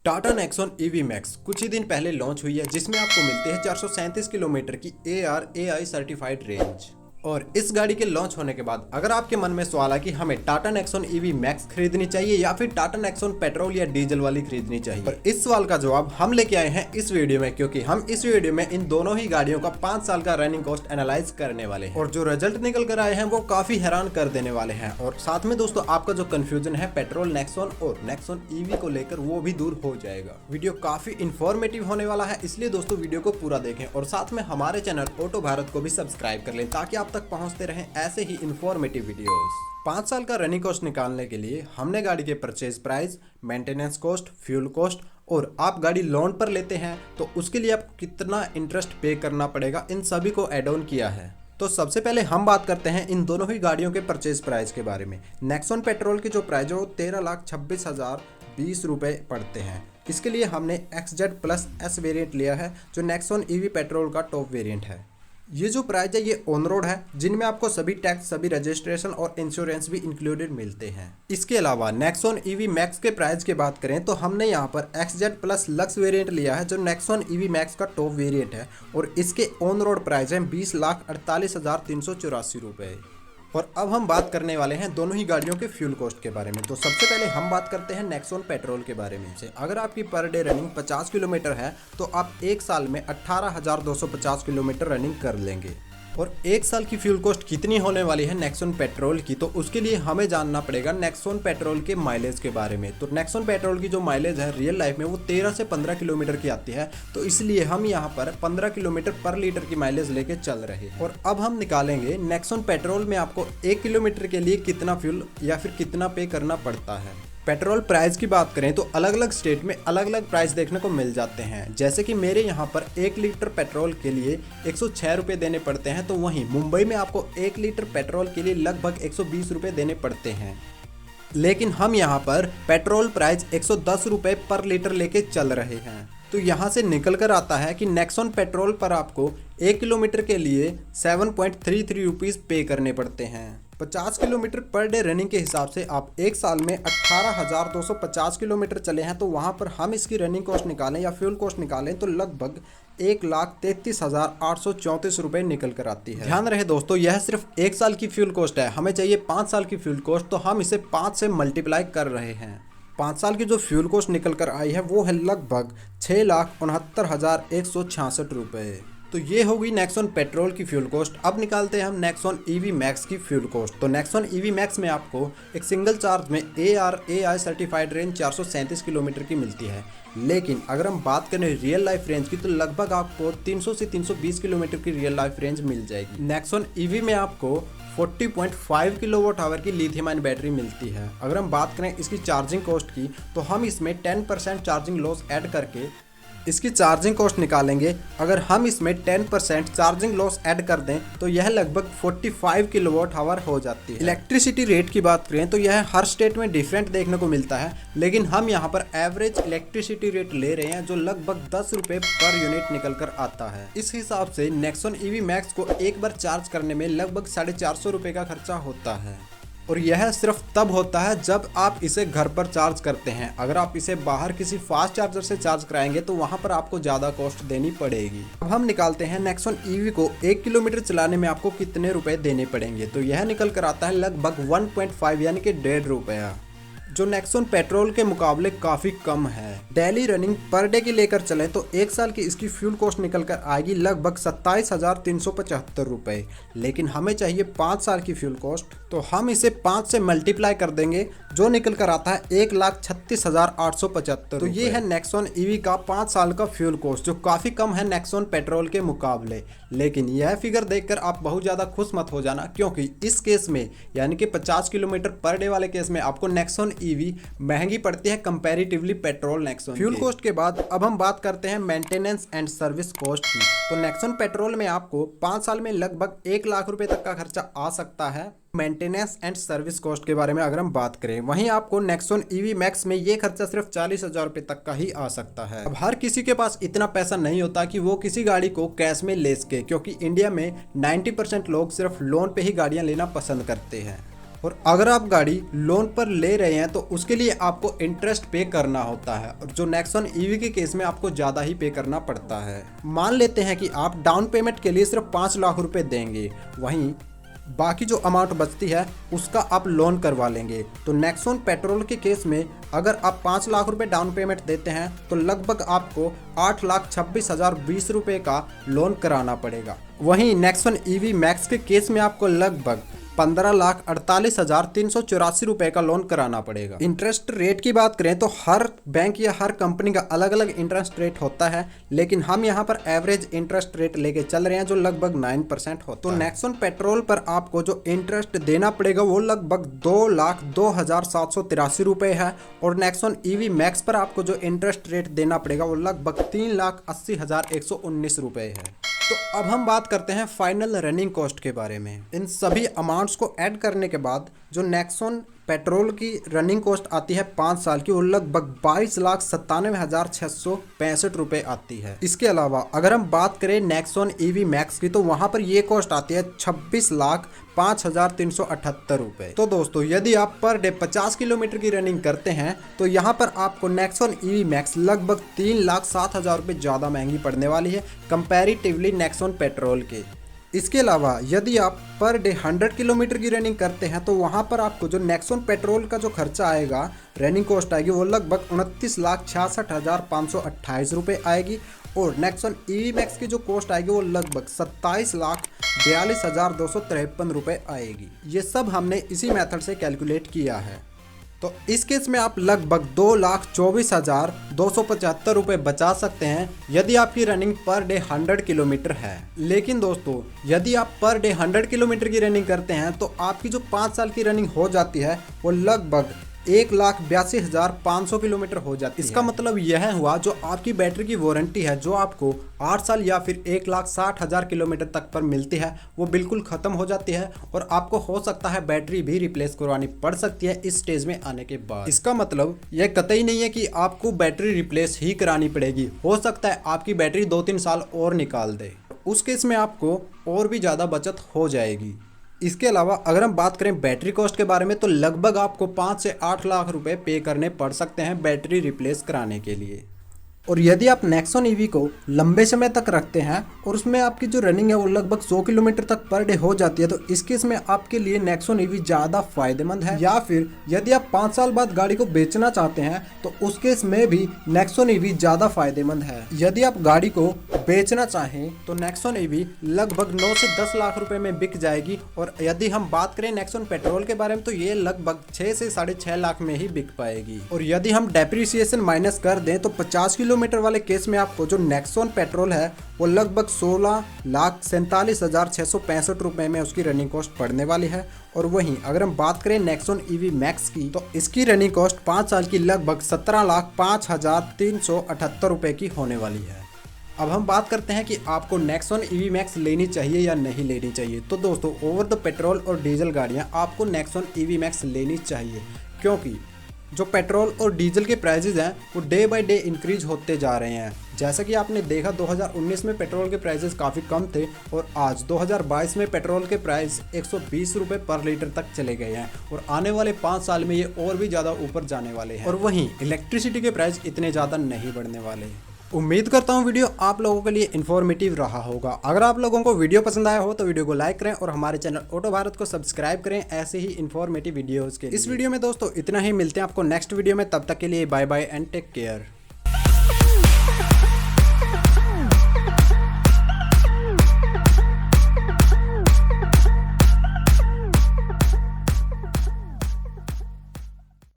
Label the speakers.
Speaker 1: Tata Nexon EV max कुछ ही दिन पहले लॉन्च हुई है, जिसमें आपको मिलते हैं 437 किलोमीटर की ARAI सर्टिफाइड रेंज। और इस गाड़ी के लॉन्च होने के बाद अगर आपके मन में सवाल है कि हमें टाटा नेक्सॉन ईवी मैक्स खरीदनी चाहिए या फिर टाटा नेक्सॉन पेट्रोल या डीजल वाली खरीदनी चाहिए, पर इस सवाल का जवाब हम लेके आए हैं इस वीडियो में, क्योंकि हम इस वीडियो में इन दोनों ही गाड़ियों का 5 साल का रनिंग कॉस्ट एनालाइज करने वाले हैं। और जो रिजल्ट निकल कर आए हैं वो काफी हैरान कर देने वाले हैं। और साथ में दोस्तों आपका जो कंफ्यूजन है पेट्रोल नेक्सॉन और नेक्सॉन ईवी को लेकर वो भी दूर हो जाएगा। वीडियो काफी इंफॉर्मेटिव होने वाला है, इसलिए दोस्तों वीडियो को पूरा देखें और साथ में हमारे चैनल ऑटो भारत को भी सब्सक्राइब कर लें ताकि आप तक पहुंचते रहें ऐसे ही इंफॉर्मेटिव वीडियोस। 5 साल का रनिंग कॉस्ट निकालने के लिए हमने गाड़ी के purchase price, maintenance cost, fuel cost और आप गाड़ी लोन पर लेते हैं तो उसके लिए आपको कितना इंटरेस्ट पे करना पड़ेगा, इन सभी को ऐड ऑन किया है। तो सबसे पहले हम बात करते हैं इन दोनों ही गाड़ियों के परचेज प्राइस के बारे में। नेक्सॉन पेट्रोल की जो प्राइस है वो 13,26,020 रुपये पड़ते हैं। इसके लिए हमने XZ प्लस S वेरिएंट लिया है जो नेक्सॉन ईवी पेट्रोल का टॉप वेरिएंट है। ये जो प्राइस है ये ऑन रोड है, जिनमें आपको सभी टैक्स, सभी रजिस्ट्रेशन और इंश्योरेंस भी इंक्लूडेड मिलते हैं। इसके अलावा नेक्सॉन ईवी मैक्स के प्राइस की बात करें तो हमने यहाँ पर XZ प्लस लक्स वेरिएंट लिया है जो नेक्सॉन ईवी मैक्स का टॉप वेरिएंट है और इसके ऑन रोड प्राइस है 20,48,384 रुपये। और अब हम बात करने वाले हैं दोनों ही गाड़ियों के फ्यूल कॉस्ट के बारे में। तो सबसे पहले हम बात करते हैं नेक्सॉन पेट्रोल के बारे में। अगर आपकी पर डे रनिंग 50 किलोमीटर है तो आप एक साल में 18,250 किलोमीटर रनिंग कर लेंगे। और एक साल की फ्यूल कॉस्ट कितनी होने वाली है नेक्सॉन पेट्रोल की, तो उसके लिए हमें जानना पड़ेगा नेक्सॉन पेट्रोल के माइलेज के बारे में। तो नेक्सॉन पेट्रोल की जो माइलेज है रियल लाइफ में वो 13 से 15 किलोमीटर की आती है, तो इसलिए हम यहाँ पर 15 किलोमीटर पर लीटर की माइलेज लेके चल रहे हैं। और अब हम निकालेंगे नेक्सॉन पेट्रोल में आपको 1 किलोमीटर के लिए कितना फ्यूल या फिर कितना पे करना पड़ता है। पेट्रोल प्राइस की बात करें तो अलग अलग स्टेट में अलग अलग प्राइस देखने को मिल जाते हैं। जैसे कि मेरे यहाँ पर 1 लीटर पेट्रोल के लिए 106 रुपये देने पड़ते हैं, तो वहीं मुंबई में आपको 1 लीटर पेट्रोल के लिए लगभग 120 रुपये देने पड़ते हैं। लेकिन हम यहाँ पर पेट्रोल प्राइस 110 रुपये पर लीटर लेके चल रहे हैं। तो यहाँ से निकल कर आता है कि नेक्सॉन पेट्रोल पर आपको 1 किलोमीटर के लिए 7.33 रुपीज़ पे करने पड़ते हैं। 50 किलोमीटर पर डे रनिंग के हिसाब से आप एक साल में 18,250 किलोमीटर चले हैं, तो वहाँ पर हम इसकी रनिंग कॉस्ट निकालें या फ्यूल कॉस्ट निकालें तो लगभग 1,33,834 रुपये निकल कर आती है। ध्यान रहे दोस्तों, यह सिर्फ एक साल की फ्यूल कॉस्ट है, हमें चाहिए 5 साल की फ्यूल कॉस्ट, तो हम इसे 5 से मल्टीप्लाई कर रहे हैं। 5 साल की जो फ्यूल कॉस्ट निकल कर आई है वो है लगभग 6,69,166 रुपये। तो ये होगी नेक्सॉन पेट्रोल की फ्यूल कॉस्ट। अब निकालते हैं हम नेक्सॉन ईवी मैक्स की फ्यूल कॉस्ट। तो नेक्सॉन ईवी मैक्स में आपको एक सिंगल चार्ज में ARAI सर्टिफाइड रेंज 437 किलोमीटर की मिलती है, लेकिन अगर हम बात करें रियल लाइफ रेंज की तो लगभग आपको 300 से 320 किलोमीटर की रियल लाइफ रेंज मिल जाएगी। नेक्सॉन ईवी में आपको 40.5 किलोवाट आवर की लिथियम आयन बैटरी मिलती है। अगर हम बात करें इसकी चार्जिंग कॉस्ट की तो हम इसमें 10% चार्जिंग लॉस ऐड करके इसकी चार्जिंग कॉस्ट निकालेंगे। अगर हम इसमें 10% चार्जिंग लॉस ऐड कर दें तो यह लगभग 45 किलोवाट आवर हो जाती है। इलेक्ट्रिसिटी रेट की बात करें तो यह हर स्टेट में डिफरेंट देखने को मिलता है, लेकिन हम यहाँ पर एवरेज इलेक्ट्रिसिटी रेट ले रहे हैं जो लगभग 10 रुपये पर यूनिट निकल कर आता है। इस हिसाब से नेक्सॉन ईवी मैक्स को एक बार चार्ज करने में लगभग 450 रुपये का खर्चा होता है। और यह सिर्फ तब होता है जब आप इसे घर पर चार्ज करते हैं। अगर आप इसे बाहर किसी फास्ट चार्जर से चार्ज कराएंगे तो वहां पर आपको ज़्यादा कॉस्ट देनी पड़ेगी। अब हम निकालते हैं नेक्सॉन ईवी को 1 किलोमीटर चलाने में आपको कितने रुपए देने पड़ेंगे। तो यह निकल कर आता है लगभग 1.5 यानी कि 1.5 रुपया, जो नेक्सॉन पेट्रोल के मुकाबले काफ़ी कम है। डेली रनिंग पर डे की लेकर चलें तो एक साल की इसकी फ्यूल कॉस्ट निकल कर आएगी लगभग 27,375 रुपये, लेकिन हमें चाहिए 5 साल की फ्यूल कॉस्ट, तो हम इसे 5 से मल्टीप्लाई कर देंगे जो निकल कर आता है 1,36,875। तो ये है नेक्सॉन ईवी का 5 साल का फ्यूल कॉस्ट, जो काफ़ी कम है नेक्सॉन पेट्रोल के मुकाबले। लेकिन यह फिगर देखकर आप बहुत ज़्यादा खुश मत हो जाना, क्योंकि इस केस में यानी कि 50 किलोमीटर पर डे वाले केस में आपको नेक्सॉन ईवी महंगी पड़ती है comparatively petrol Nexon fuel cost के बाद। अब हम बात करते हैं मेंटेनेंस एंड सर्विस कॉस्ट की। तो नेक्सॉन पेट्रोल में आपको 5 साल में लगभग 1 लाख रुपए तक का खर्चा आ सकता है। मेंटेनेंस एंड सर्विस कॉस्ट के बारे में अगर हम बात करें, वहीं आपको नेक्सॉन ईवी मैक्स में ये खर्चा सिर्फ 40,000 रुपये तक का ही आ सकता है। अब हर किसी के पास इतना पैसा नहीं होता कि वो किसी गाड़ी को कैश में ले सके, क्योंकि इंडिया में 90% लोग सिर्फ लोन पे ही गाड़ियां लेना पसंद करते हैं। और अगर आप गाड़ी लोन पर ले रहे हैं तो उसके लिए आपको इंटरेस्ट पे करना होता है, और जो नेक्सॉन ईवी के केस में आपको ज़्यादा ही पे करना पड़ता है। मान लेते हैं कि आप डाउन पेमेंट के लिए सिर्फ 5 लाख रुपए देंगे, वहीं बाकी जो अमाउंट बचती है उसका आप लोन करवा लेंगे। तो नेक्सॉन पेट्रोल के केस में अगर आप 5 लाख रुपए डाउन पेमेंट देते हैं तो लगभग आपको 8,26,020 रुपये का लोन कराना पड़ेगा। वहीं नेक्सॉन ईवी मैक्स के केस में आपको लगभग 15,48,384 रुपये का लोन कराना पड़ेगा। इंटरेस्ट रेट की बात करें तो हर बैंक या हर कंपनी का अलग अलग इंटरेस्ट रेट होता है, लेकिन हम यहाँ पर एवरेज इंटरेस्ट रेट लेके चल रहे हैं जो लगभग 9% होता है। तो नेक्सॉन पेट्रोल पर आपको जो इंटरेस्ट देना पड़ेगा वो लगभग 2,02,783 रुपये है, और नेक्सॉन ईवी मैक्स पर आपको जो इंटरेस्ट रेट देना पड़ेगा वो लगभग 3,80,119 रुपये है। तो अब हम बात करते हैं फाइनल रनिंग कॉस्ट के बारे में। इन सभी अमाउंट्स को ऐड करने के बाद जो नेक्सॉन पेट्रोल की रनिंग कॉस्ट आती है 5 साल की, वो लगभग 22,97,665 रुपये आती है। इसके अलावा अगर हम बात करें नेक्सॉन ईवी मैक्स की तो वहां पर ये कॉस्ट आती है 26,05,378 रुपये। तो दोस्तों यदि आप पर डे 50 किलोमीटर की रनिंग करते हैं तो यहाँ पर आपको नेक्सॉन ईवी मैक्स लगभग 3,07,000 रुपये ज़्यादा महंगी पड़ने वाली है कंपैरेटिवली नेक्सॉन पेट्रोल के। इसके अलावा यदि आप पर डे 100 किलोमीटर की रनिंग करते हैं तो वहाँ पर आपको जो नेक्सॉन पेट्रोल का जो खर्चा आएगा, रनिंग कॉस्ट आएगी, वो लगभग 29,66,528 रुपये आएगी, और नेक्सॉन ईवी मैक्स की जो कॉस्ट आएगी वो लगभग 27,42,253 रुपये आएगी। ये सब हमने इसी मेथड से कैलकुलेट किया है। तो इस केस में आप लगभग 2,24,275 रुपये बचा सकते हैं यदि आपकी रनिंग पर डे 100 किलोमीटर है। लेकिन दोस्तों यदि आप पर डे 100 किलोमीटर की रनिंग करते हैं तो आपकी जो 5 साल की रनिंग हो जाती है वो लगभग 1,82,500 किलोमीटर हो जाती है। इसका मतलब यह हुआ जो आपकी बैटरी की वारंटी है जो आपको 8 साल या फिर 1,60,000 किलोमीटर तक पर मिलती है वो बिल्कुल ख़त्म हो जाती है, और आपको हो सकता है बैटरी भी रिप्लेस करवानी पड़ सकती है इस स्टेज में आने के बाद। इसका मतलब यह कतई नहीं है कि आपको बैटरी रिप्लेस ही करानी पड़ेगी, हो सकता है आपकी बैटरी 2-3 साल और निकाल दे, उस केस में आपको और भी ज़्यादा बचत हो जाएगी। इसके अलावा अगर हम बात करें बैटरी कॉस्ट के बारे में तो लगभग आपको 5 से 8 लाख रुपए पे करने पड़ सकते हैं बैटरी रिप्लेस कराने के लिए। और यदि आप नेक्सॉन ईवी को लंबे समय तक रखते हैं और उसमें आपकी जो रनिंग है वो लगभग 100 किलोमीटर तक पर डे हो जाती है तो इस केस में आपके लिए नेक्सॉन ईवी ज़्यादा फायदेमंद है। या फिर यदि आप 5 साल बाद गाड़ी को बेचना चाहते हैं तो उस केस में भी नेक्सॉन ईवी ज़्यादा फायदेमंद है। यदि आप गाड़ी को बेचना चाहें तो नेक्सॉन ईवी लगभग 9 से 10 लाख रुपए में बिक जाएगी, और यदि हम बात करें नेक्सॉन पेट्रोल के बारे में तो ये लगभग 6 से 6.5 लाख में ही बिक पाएगी। और यदि हम डेप्रिसिएशन माइनस कर दें तो 50 किलोमीटर वाले केस में आपको जो नेक्सॉन पेट्रोल है वो लगभग 16,47,665 रुपए में उसकी रनिंग कॉस्ट पड़ने वाली है। और वहीं अगर हम बात करें नेक्सॉन ईवी मैक्स की तो इसकी रनिंग कॉस्ट 5 साल की लगभग 17,05,378 रुपए की होने वाली है। अब हम बात करते हैं कि आपको नेक्सॉन ईवी मैक्स लेनी चाहिए या नहीं लेनी चाहिए। तो दोस्तों ओवर द पेट्रोल और डीजल गाड़ियां आपको नेक्सॉन ईवी मैक्स लेनी चाहिए, क्योंकि जो पेट्रोल और डीजल के प्राइसेस हैं वो डे बाय डे इंक्रीज होते जा रहे हैं। जैसा कि आपने देखा 2019 में पेट्रोल के प्राइसेस काफ़ी कम थे और आज 2022 में पेट्रोल के प्राइस 120 रुपये पर लीटर तक चले गए हैं, और आने वाले 5 साल में ये और भी ज़्यादा ऊपर जाने वाले हैं। और वहीं इलेक्ट्रिसिटी के प्राइस इतने ज़्यादा नहीं बढ़ने वाले। उम्मीद करता हूँ वीडियो आप लोगों के लिए इन्फॉर्मेटिव रहा होगा। अगर आप लोगों को वीडियो पसंद आया हो तो वीडियो को लाइक करें और हमारे चैनल ऑटो भारत को सब्सक्राइब करें ऐसे ही इन्फॉर्मेटिव वीडियोस के लिए। इस वीडियो में दोस्तों इतना ही, मिलते हैं आपको नेक्स्ट वीडियो में, तब तक के लिए bye bye and take care.